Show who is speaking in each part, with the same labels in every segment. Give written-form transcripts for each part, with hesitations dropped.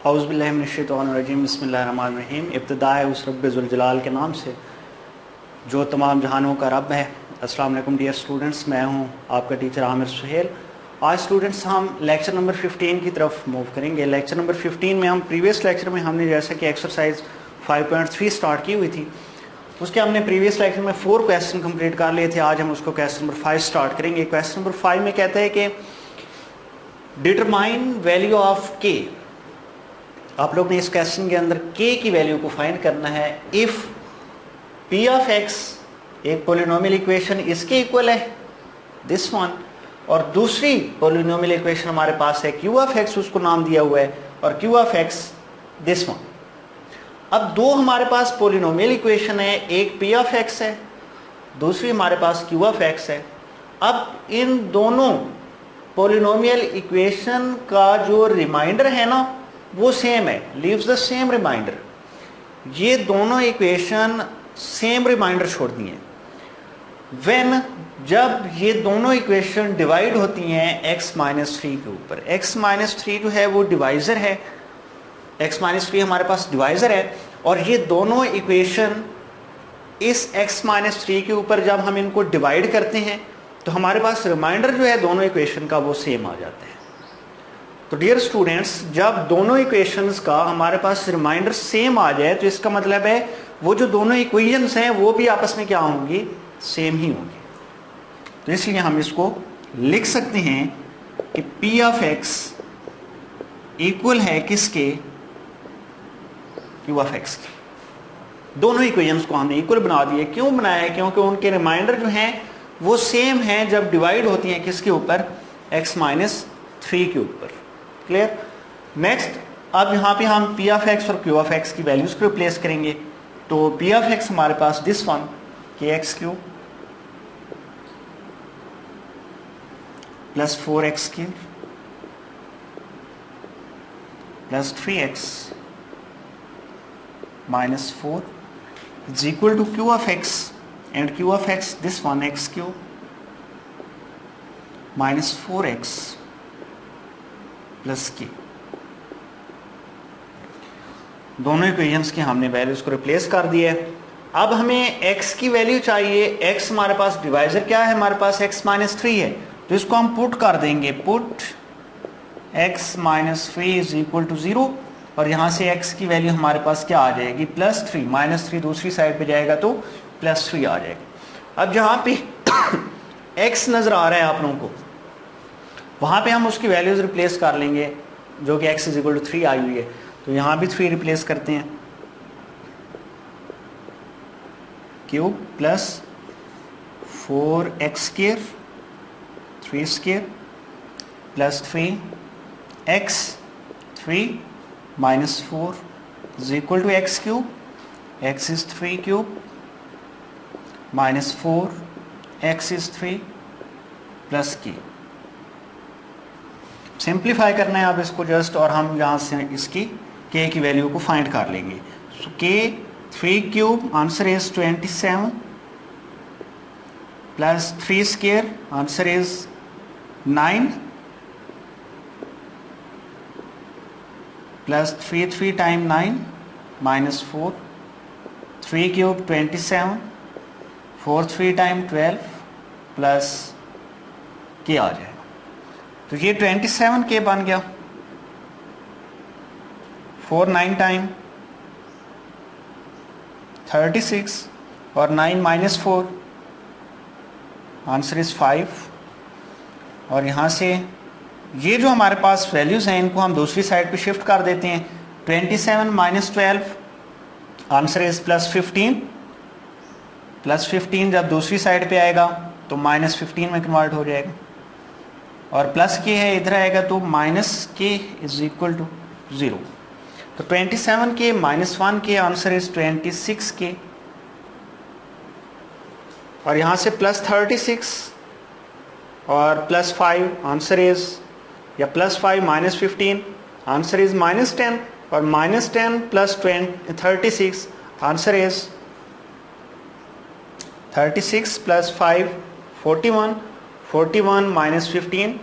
Speaker 1: औज़ुबिल्लाहिमिनश्शैतानिर्रजीम बिस्मिल्लाहिर्रहमानिर्रहीम। इब्तिदा है उस रब्बे ज़ुल जलाल के नाम से जो तमाम जहानों का रब है। अस्सलाम वालेकुम डियर स्टूडेंट्स, मैं हूं आपका टीचर आमिर सुहेल। आज स्टूडेंट्स हम लेक्चर नंबर 15 की तरफ मूव करेंगे। लेक्चर नंबर 15 में हम प्रीवियस लेक्चर में हमने जैसा कि एक्सरसाइज 5.3 स्टार्ट की हुई थी, उसके हमने प्रीवियस लेक्चर में 4 क्वेश्चन कंप्लीट कर लिए थे। आज हम उसको क्वेश्चन नंबर 5 स्टार्ट करेंगे। क्वेश्चन नंबर 5 में कहता है कि डिटरमाइन वैल्यू ऑफ के। आप लोग ने इस क्वेश्चन के अंदर के की वैल्यू को फाइंड करना है इफ पी ऑफ एक्स एक पोलिनोमियल इक्वेशन इसके इक्वल है दिस वन, और दूसरी पोलिनोमियल इक्वेशन हमारे पास है क्यू ऑफ एक्स, उसको नाम दिया हुआ है, और Q of x this one. अब दो हमारे पास पोलिनोमियल इक्वेशन है, एक पी ऑफ एक्स है, दूसरी हमारे पास क्यू ऑफ एक्स है। अब इन दोनों पोलिनोमियल इक्वेशन का जो रिमाइंडर है ना वो सेम है, लीव्स द सेम रिमाइंडर। ये दोनों इक्वेशन सेम रिमाइंडर छोड़ती हैं व्हेन, जब ये दोनों इक्वेशन डिवाइड होती हैं x-3 के ऊपर। x-3 जो है वो डिवाइजर है, x-3 हमारे पास डिवाइजर है, और ये दोनों इक्वेशन इस x-3 के ऊपर जब हम इनको डिवाइड करते हैं तो हमारे पास रिमाइंडर जो है दोनों इक्वेशन का वो सेम आ जाता है। तो डियर स्टूडेंट्स, जब दोनों इक्वेशंस का हमारे पास रिमाइंडर सेम आ जाए तो इसका मतलब है वो जो दोनों इक्वेशंस हैं वो भी आपस में क्या होंगी, सेम ही होंगी। तो इसलिए हम इसको लिख सकते हैं कि P ऑफ एक्स इक्वल है किसके, Q ऑफ एक्स के। दोनों इक्वेशंस को हमने इक्वल बना दिए। क्यों बनाया है? क्योंकि उनके रिमाइंडर जो हैं वो सेम हैं जब डिवाइड होती हैं किसके ऊपर, x-3 के ऊपर। क्लियर? नेक्स्ट, अब यहाँ पे हम P ऑफ एक्स और Q ऑफ एक्स की वैल्यूज को रिप्लेस करेंगे। तो P ऑफ एक्स हमारे पास this one kx³ plus 4x³ plus 3x minus 4 is equal to Q of x, and Q of x this one x³ minus 4x plus k। दोनों equations के हमने values को replace कर दिया है। अब हमें x की वैल्यू चाहिए। x हमारे पास डिवाइजर क्या है, हमारे पास x-3 है, तो इसको हम पुट कर देंगे। Put x-3 is equal to 0, और यहाँ से x की वैल्यू हमारे पास क्या आ जाएगी, +3। -3 दूसरी साइड पे जाएगा तो +3 आ जाएगा। अब जहाँ पे x नजर आ रहा है आप लोगों को, वहाँ पे हम उसकी वैल्यूज रिप्लेस कर लेंगे जो कि x इज इक्वल टू 3 आई हुई है। तो यहाँ भी 3 रिप्लेस करते हैं, cube plus 4x² 3² plus 3x3 minus 4 is equal to x³ x is 3³ minus 4x is 3 plus k। Simplify करना है आप इसको जस्ट, और हम यहाँ से इसकी k की वैल्यू को फाइंड कर लेंगे। सो k 3³ answer is 27 plus 3² answer is 9 plus 3 time 9 minus 4 3³ 27 4 time 12 plus k आ जाएगा। तो ये 27k बन गया। 4 9 टाइम 36 और 9 माइनस 4 आंसर इज 5। और यहाँ से ये जो हमारे पास वैल्यूज हैं इनको हम दूसरी साइड पे शिफ्ट कर देते हैं। 27 माइनस 12 आंसर इज +15। +15 जब दूसरी साइड पे आएगा तो -15 में कन्वर्ट हो जाएगा, और प्लस के है इधर आएगा तो -k इज इक्वल टू 0। तो 27k minus 1k answer is 26k, और यहाँ से +36 और +5 आंसर इज, या +5 माइनस 15 आंसर इज -10, और -10 plus 36 answer is 36 plus 5 41 41 minus 15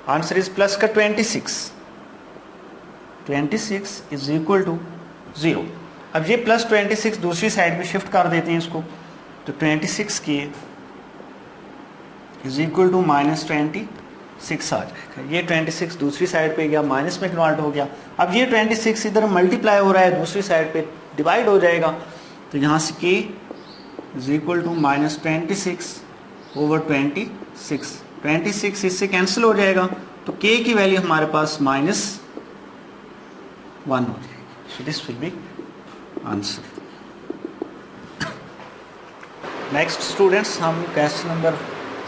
Speaker 1: answer is plus का 26। 26 इज इक्वल टू 0। अब ये प्लस 26 दूसरी साइड पे शिफ्ट कर देते हैं इसको, तो 26 के इज इक्वल टू माइनस 26 आ जाएगा। ये 26 दूसरी साइड पे गया, माइनस में कन्वर्ट हो गया। अब ये 26 इधर मल्टीप्लाई हो रहा है, दूसरी साइड पे डिवाइड हो जाएगा, तो यहाँ से k is equal to minus 26 over 26। 26 इससे कैंसिल हो जाएगा, तो k की वैल्यू हमारे पास -1 हो जाएगी। So this will be answer. Next students, हम क्वेश्चन नंबर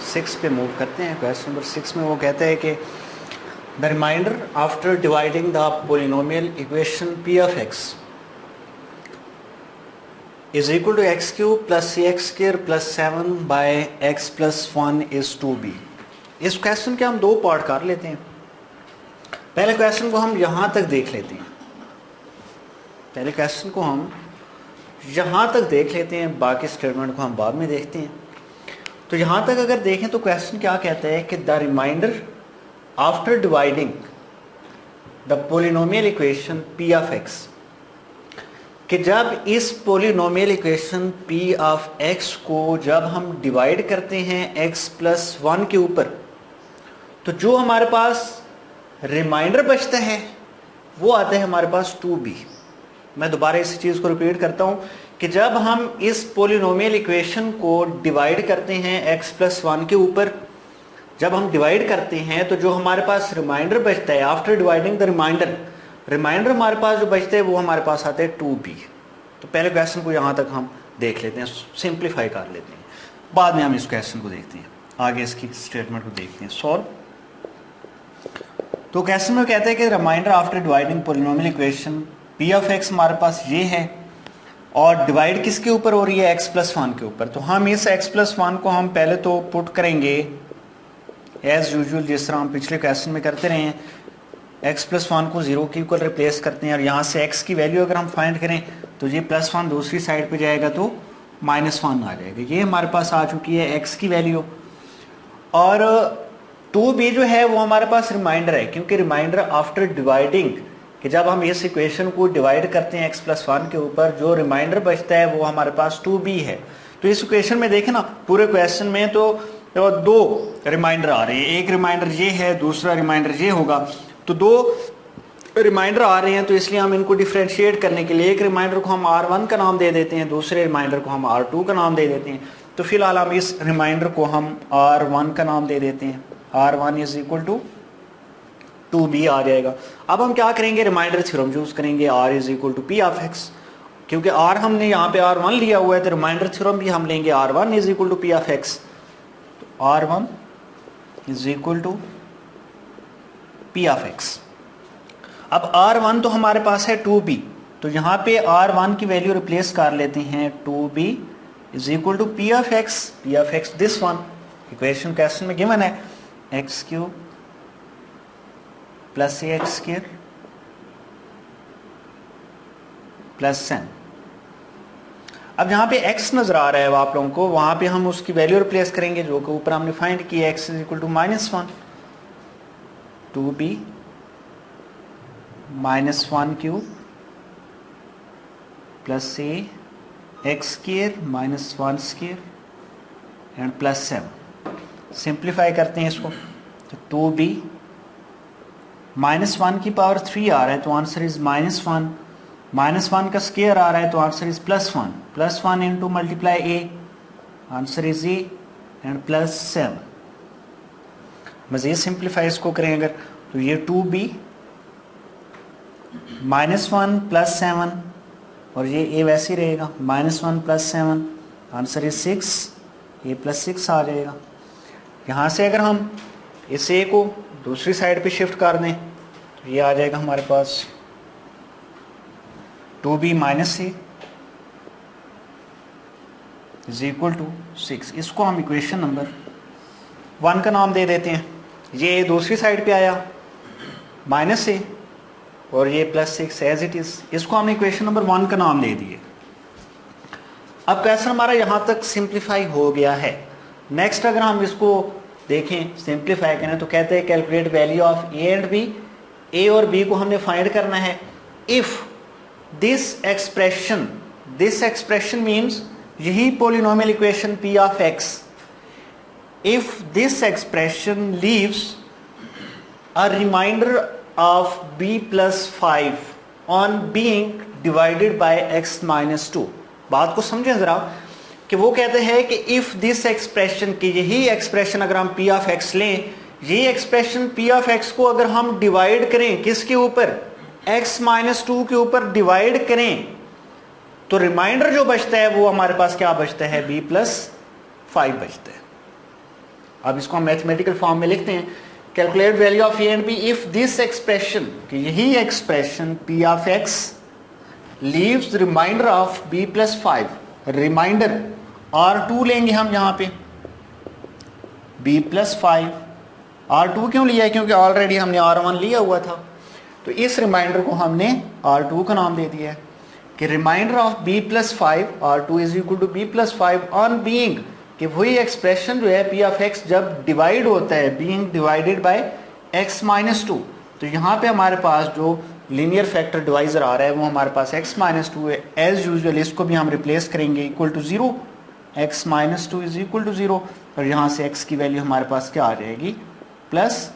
Speaker 1: 6 पे मूव करते हैं। क्वेश्चन नंबर 6 में वो कहते हैं कि the remainder after dividing the polynomial equation p of x is equal to x cube plus c x square plus 7 by x plus 1 is 2b। इस क्वेश्चन के हम दो पार्ट कर लेते हैं। पहले क्वेश्चन को हम यहाँ तक देख लेते हैं, पहले क्वेश्चन को हम यहाँ तक देख लेते हैं, बाकी स्टेटमेंट को हम बाद में देखते हैं। तो यहाँ तक अगर देखें तो क्वेश्चन क्या कहता है कि the remainder after dividing the polynomial equation p of x, कि जब इस polynomial equation p of x को जब हम डिवाइड करते हैं x प्लस 1 के ऊपर, तो जो हमारे पास रिमाइंडर बचता है वो आता है हमारे पास 2b। मैं दोबारा इस चीज़ को रिपीट करता हूँ कि जब हम इस पोलिनोमियल इक्वेशन को डिवाइड करते हैं x प्लस 1 के ऊपर, जब हम डिवाइड करते हैं तो जो हमारे पास रिमाइंडर बचता है आफ्टर डिवाइडिंग द रिमाइंडर हमारे पास जो बचता है वो हमारे पास आता है 2b। तो पहले क्वेश्चन को यहाँ तक हम देख लेते हैं, सिंप्लीफाई कर लेते हैं, बाद में हम इस क्वेश्चन को देखते हैं, आगे इसकी स्टेटमेंट को देखते हैं सॉल्व। तो क्वेश्चन में कहते हैं कि remainder after dividing polynomial equation p of x हमारे पास ये है और डिवाइड किसके ऊपर हो रही है x प्लस 1 के ऊपर। तो हम इस x प्लस 1 को हम पहले तो पुट करेंगे एज यूजुअल, जिस तरह हम पिछले क्वेश्चन में करते रहे हैं। x प्लस 1 को 0 के इक्वल रिप्लेस करते हैं और यहाँ से x की वैल्यू अगर हम फाइंड करें तो ये प्लस 1 दूसरी साइड पे जाएगा तो -1 आ जाएगा। ये हमारे पास आ चुकी है x की वैल्यू, और 2b जो है वो हमारे पास रिमाइंडर है, क्योंकि रिमाइंडर आफ्टर डिवाइडिंग, कि जब हम इस इक्वेशन को डिवाइड करते हैं x प्लस 1 के ऊपर, जो रिमाइंडर बचता है वो हमारे पास 2b है। तो इस इक्वेशन में देखें ना, पूरे क्वेश्चन में तो दो रिमाइंडर आ रहे हैं, एक रिमाइंडर ये है, दूसरा रिमाइंडर ये होगा। तो दो रिमाइंडर आ रहे हैं, तो इसलिए हम इनको डिफ्रेंशिएट करने के लिए एक रिमाइंडर को हम r1 का नाम दे देते हैं, दूसरे रिमाइंडर को हम r2 का नाम दे देते हैं। तो फिलहाल हम इस रिमाइंडर को हम r1 का नाम दे देते हैं, r1 is equal to 2b आ जाएगा। अब हम क्या करेंगे, रिमाइंडर थ्योरम यूज करेंगे, r is equal to p of x, क्योंकि r हमने यहाँ पे r1 लिया हुआ है, तो रिमाइंडर थ्योरम भी हम लेंगे r1 is equal to p of x। तो r1 is equal to p of x। अब r1 तो हमारे पास है 2b, तो यहाँ पे r1 की वैल्यू रिप्लेस कर लेते हैं, 2b is equal to p of x this one, equation question में गिवन है x cube plus x square plus 7। अब जहाँ पे x नजर आ रहा है आप लोगों को, वहां पे हम उसकी वैल्यू रिप्लेस करेंगे जो कि ऊपर हमने फाइंड की है, x is equal to -1, 2b -1 cube plus a x square -1 square and plus 7। Simplify करते हैं इसको, तो 2b -1 की पावर 3 आ रहा है तो आंसर इज -1, -1 का स्क्वायर आ रहा है तो answer is +1 into multiply a, answer is a and +7। मज़ीद सिंप्लीफाई इसको करें अगर, तो ये 2b -1 + 7 और ये a वैसे ही रहेगा, -1 + 7, आंसर इज 6, a + 6 आ जाएगा। यहाँ से अगर हम इस a को दूसरी साइड पे शिफ्ट कर दें तो ये आ जाएगा हमारे पास 2b - a is equal to 6। इसको हम इक्वेशन नंबर 1 का नाम दे देते हैं। ये दूसरी साइड पे आया -a और ये +6 एज इट इज, इसको हम इक्वेशन नंबर 1 का नाम दे दिए। अब क्वेश्चन हमारा यहाँ तक सिंप्लीफाई हो गया है। नेक्स्ट अगर हम इसको देखें, सिंप्लीफाई करें, तो कहते हैं calculate value of a and b A और बी को हमने फाइंड करना है। इफ दिस एक्सप्रेशन मीन्स यही polynomial equation p of x, if this expression leaves a remainder of b plus 5 on being divided by x minus 2। बात को समझें जरा कि वो कहते हैं कि इफ दिस एक्सप्रेशन की यही एक्सप्रेशन अगर हम p ऑफ x लें, ये एक्सप्रेशन p ऑफ x को अगर हम डिवाइड करें किसके ऊपर, x माइनस 2 के ऊपर डिवाइड करें, तो रिमाइंडर जो बचता है वो हमारे पास क्या बचता है, b प्लस 5 बचता है। अब इसको हम मैथमेटिकल फॉर्म में लिखते हैं, calculate value of A and B if this expression कि यही expression p of x leaves remainder of b plus 5, remainder R2 लेंगे हम यहाँ पे b प्लस 5। R2 क्यों लिया है, क्योंकि ऑलरेडी हमने R1 लिया हुआ था, तो इस रिमाइंडर को हमने R2 का नाम दे दिया है कि remainder of b plus 5, R2 is equal to b plus 5 on being, कि वही एक्सप्रेशन जो है p ऑफ x जब डिवाइड होता है being divided by x minus 2, तो यहाँ पे हमारे पास जो लीनियर फैक्टर डिवाइजर आ रहा है वो हमारे पास x माइनस 2 है। एज यूजुअल इसको भी हम रिप्लेस करेंगे equal to 0, x minus 2 is equal to 0, और यहाँ से x की वैल्यू हमारे पास क्या आ जाएगी, प्लस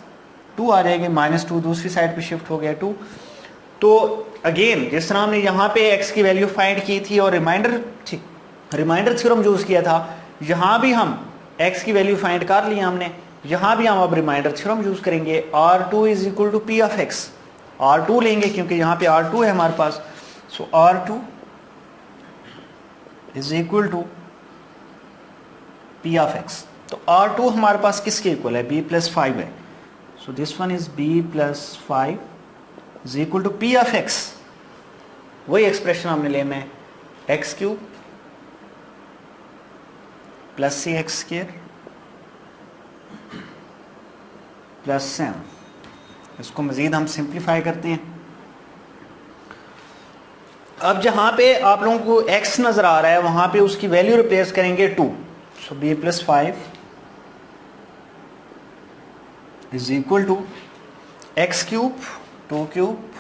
Speaker 1: 2 आ जाएगी, माइनस 2 दूसरी साइड पे शिफ्ट हो गया 2। तो अगेन जिस तरह हमने यहाँ पे x की वैल्यू फाइंड की थी और रिमाइंडर थ्योरम यूज किया था, यहाँ भी हम x की वैल्यू फाइंड कर लिया हमने, यहाँ भी हम अब रिमाइंडर थ्योरम यूज करेंगे। R2 is equal to p of x, R2 लेंगे क्योंकि यहाँ पे R2 है हमारे पास, so R2 is equal to p of x। तो R2 हमारे पास किसके इक्वल है, b प्लस 5 है, so this one is b plus 5 is equal to p of x। वही एक्सप्रेशन हमने लेना है, x cube plus c x square plus 7। इसको मजीद हम सिंप्लीफाई करते हैं। अब जहां पे आप लोगों को x नजर आ रहा है वहां पे उसकी वैल्यू रिप्लेस करेंगे 2, so b plus 5 is equal to x cube 2 cube,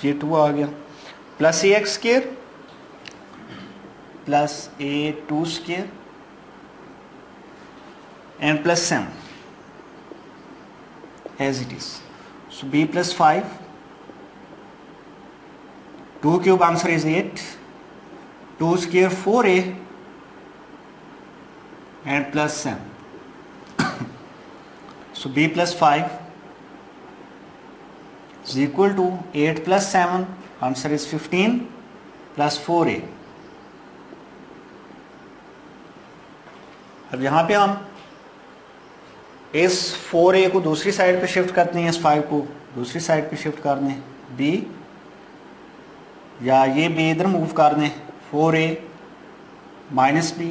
Speaker 1: ये 2 आ गया, plus a x square plus a2 square and plus 7 as it is. So b plus 5, 2 cube answer is 8, 2 square 4a and plus 7. So b plus 5 is equal to 8 plus 7, answer is 15 plus 4a. अब यहाँ पे हम इस 4a को दूसरी side पे shift करते हैं, इस 5 को दूसरी साइड पे शिफ्ट कर दें, b या ये b इधर मूव कर दें, 4a माइनस b,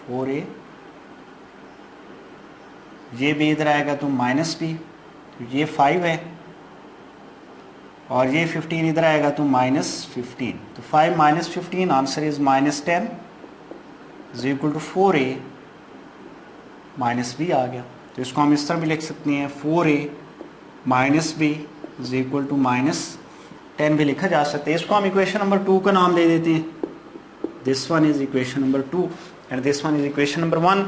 Speaker 1: 4a, ये b इधर आएगा तो माइनस b, ये 5 है और ये 15 इधर आएगा तो माइनस 15, तो 5 minus 15 answer is minus 10 is equal to 4a minus b आ गया। तो इसको हम इस तरह भी लिख सकते हैं, 4a minus b is equal to minus 10 भी लिखा जा सकता है। इसको हम इक्वेशन नंबर 2 का नाम दे देते हैं, this one is equation number 2 and this one is equation number 1।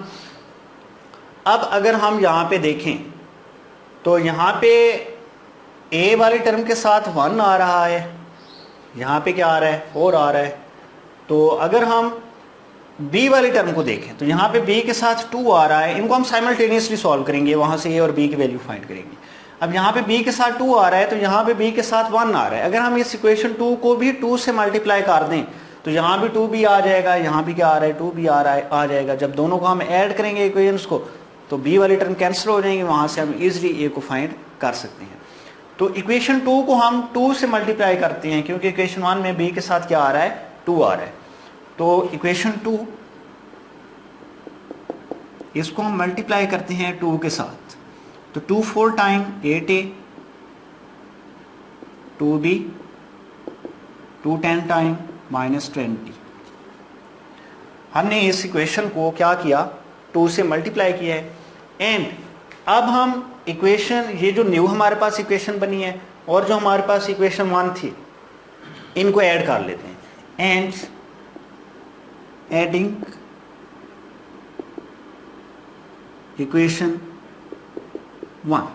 Speaker 1: अब अगर हम यहाँ पे देखें तो यहाँ पे a वाले टर्म के साथ 1 आ रहा है, यहाँ पे क्या आ रहा है, 4 आ रहा है। तो अगर हम b वाले टर्म को देखें तो यहाँ पे b के साथ 2 आ रहा है, इनको हम साइमल्टेनियसली सॉल्व करेंगे, वहाँ से a और b की वैल्यू फाइंड करेंगे। अब यहाँ पे b के साथ 2 आ रहा है तो यहाँ पे b के साथ 1 आ रहा है। अगर हम इस इक्वेशन 2 को भी 2 से मल्टीप्लाई कर दें तो यहाँ भी 2b आ जाएगा, यहाँ भी क्या आ रहा है, 2b आ जाएगा। जब दोनों को हम ऐड करेंगे इक्वेशंस को तो b वाले टर्म कैंसिल हो जाएंगे, वहाँ से हम इजीली a को फाइंड कर सकते हैं। तो इक्वेशन 2 को हम 2 से मल्टीप्लाई करते हैं क्योंकि इक्वेशन 1 में b के साथ क्या आ रहा है, 2 आ रहा है। तो इक्वेशन 2 इसको हम मल्टीप्लाई करते हैं 2 के साथ, तो 2 4 time 8a, 2b, 2 10 time minus 20। हमने इस इक्वेशन को क्या किया, 2 से मल्टीप्लाई किया है एंड अब हम इक्वेशन, ये जो न्यू हमारे पास इक्वेशन बनी है और जो हमारे पास इक्वेशन 1 थी, इनको ऐड कर लेते हैं। And adding equation 1।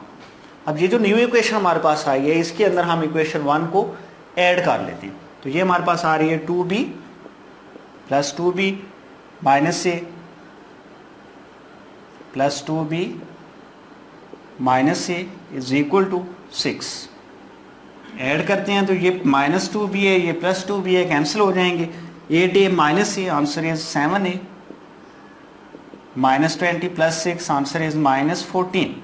Speaker 1: अब ये जो न्यू इक्वेशन हमारे पास आई है, इसके अंदर हम इक्वेशन 1 को ऐड कर लेते हैं। तो ये हमारे पास आ रही है 2b plus 2b minus a plus 2b minus a is equal to 6। Add करते हैं तो ये माइनस 2b है, ये प्लस 2b है, कैंसिल हो जाएंगे। 8a minus a, answer is 7a। Minus 20 plus 6, answer is minus 14।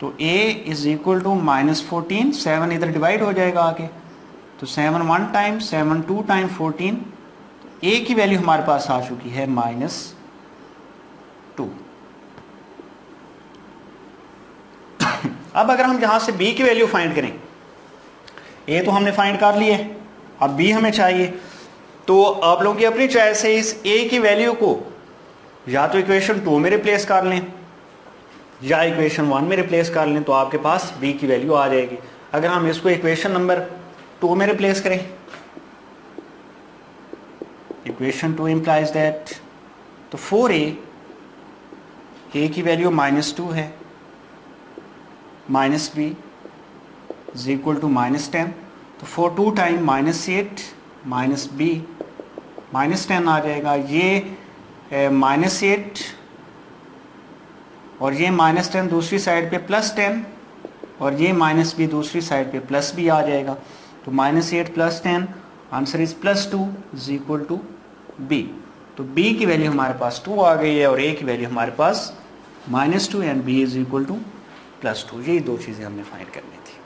Speaker 1: तो a is equal to minus 14। 7 इधर डिवाइड हो जाएगा आके, तो 7 1 टाइम, 7 2 टाइम 14। a की वैल्यू हमारे पास आ चुकी है -2। अब अगर हम यहां से b की वैल्यू फाइंड करें, a तो हमने फाइंड कर लिया है, अब b हमें चाहिए। तो आप लोगों की अपनी चॉइस है, इस a की वैल्यू को या तो इक्वेशन 2 में रिप्लेस कर लें या इक्वेशन 1 में रिप्लेस कर लें, तो आपके पास b की वैल्यू आ जाएगी। अगर हम इसको इक्वेशन नंबर 2 में रिप्लेस करें, इक्वेशन 2 implies दैट, तो 4a, a की वैल्यू -2 है, minus b is equal to -10। तो 4 2 टाइम -8 माइनस b -10 आ जाएगा। ये -8 और ये -10 दूसरी साइड पे +10 और ये -b दूसरी साइड पे +b आ जाएगा। तो -8 + 10, answer is +2 is equal to b। तो b की वैल्यू हमारे पास 2 आ गई है और a की वैल्यू हमारे पास -2 and b is equal to +2। यही दो चीज़ें हमने फाइंड करनी थी।